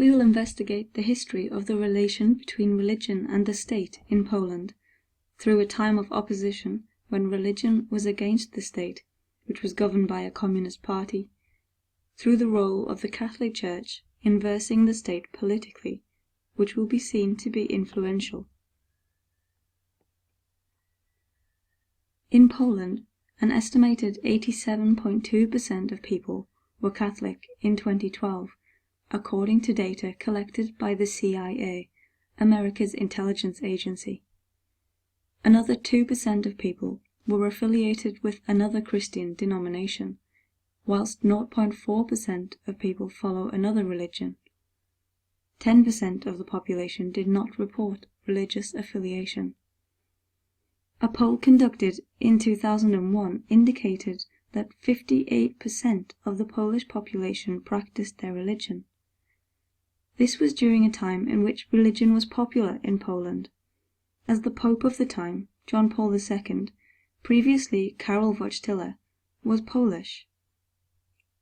we will investigate the history of the relation between religion and the state in Poland, through a time of opposition when religion was against the state, which was governed by a communist party, through the role of the Catholic Church in versing the state politically, which will be seen to be influential. In Poland, an estimated 87.2% of people were Catholic in 2012, according to data collected by the CIA, America's intelligence agency. Another 2% of people were affiliated with another Christian denomination, whilst 0.4% of people follow another religion. 10% of the population did not report religious affiliation. A poll conducted in 2001 indicated that 58% of the Polish population practiced their religion. This was during a time in which religion was popular in Poland, as the Pope of the time, John Paul II, previously Karol Wojtyła, was Polish.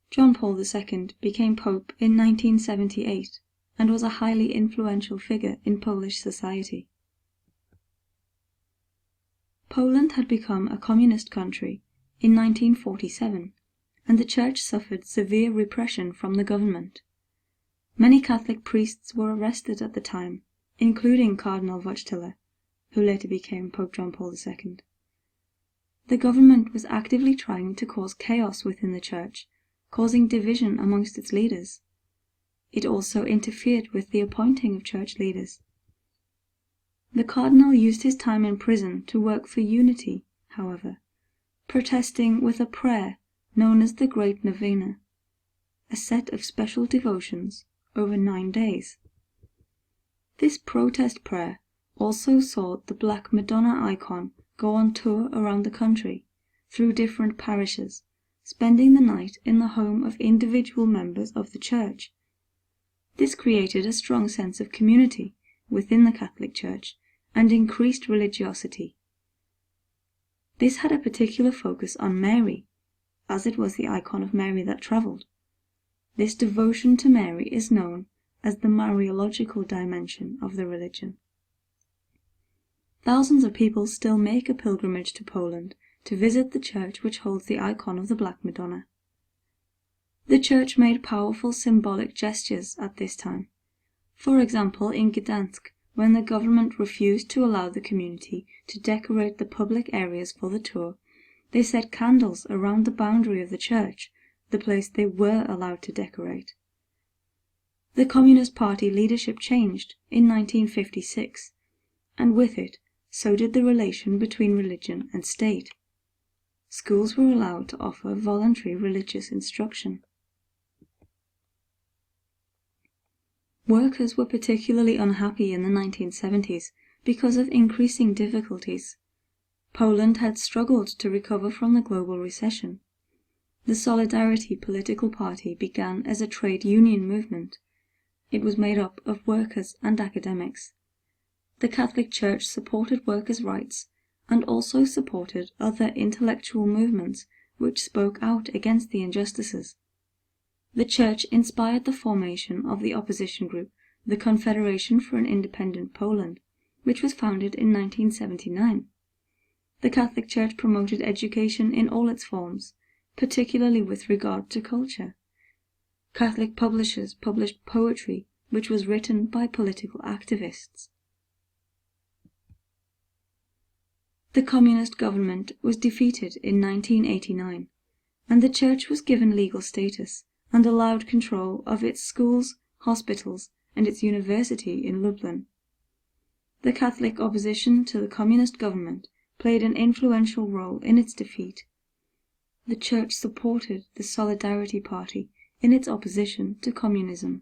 John Paul II became Pope in 1978 and was a highly influential figure in Polish society. Poland had become a communist country in 1947, and the Church suffered severe repression from the government. Many Catholic priests were arrested at the time, including Cardinal Wojtyła, who later became Pope John Paul II. The government was actively trying to cause chaos within the Church, causing division amongst its leaders. It also interfered with the appointing of church leaders. The cardinal used his time in prison to work for unity, however, protesting with a prayer known as the Great Novena, a set of special devotions over 9 days. This protest prayer also saw the Black Madonna icon go on tour around the country, through different parishes, spending the night in the home of individual members of the Church. This created a strong sense of community within the Catholic Church and increased religiosity. This had a particular focus on Mary, as it was the icon of Mary that travelled. This devotion to Mary is known as the Mariological dimension of the religion. Thousands of people still make a pilgrimage to Poland to visit the church which holds the icon of the Black Madonna. The Church made powerful symbolic gestures at this time. For example, in Gdansk, when the government refused to allow the community to decorate the public areas for the tour, they set candles around the boundary of the church, the place they were allowed to decorate. The Communist Party leadership changed in 1956, and with it, so did the relation between religion and state. Schools were allowed to offer voluntary religious instruction. Workers were particularly unhappy in the 1970s because of increasing difficulties. Poland had struggled to recover from the global recession. The Solidarity political party began as a trade union movement. It was made up of workers and academics. The Catholic Church supported workers' rights and also supported other intellectual movements which spoke out against the injustices. The Church inspired the formation of the opposition group, the Confederation for an Independent Poland, which was founded in 1979. The Catholic Church promoted education in all its forms, particularly with regard to culture. Catholic publishers published poetry which was written by political activists. The communist government was defeated in 1989, and the Church was given legal status and allowed control of its schools, hospitals, and its university in Lublin. The Catholic opposition to the communist government played an influential role in its defeat. The Church supported the Solidarity Party in its opposition to communism.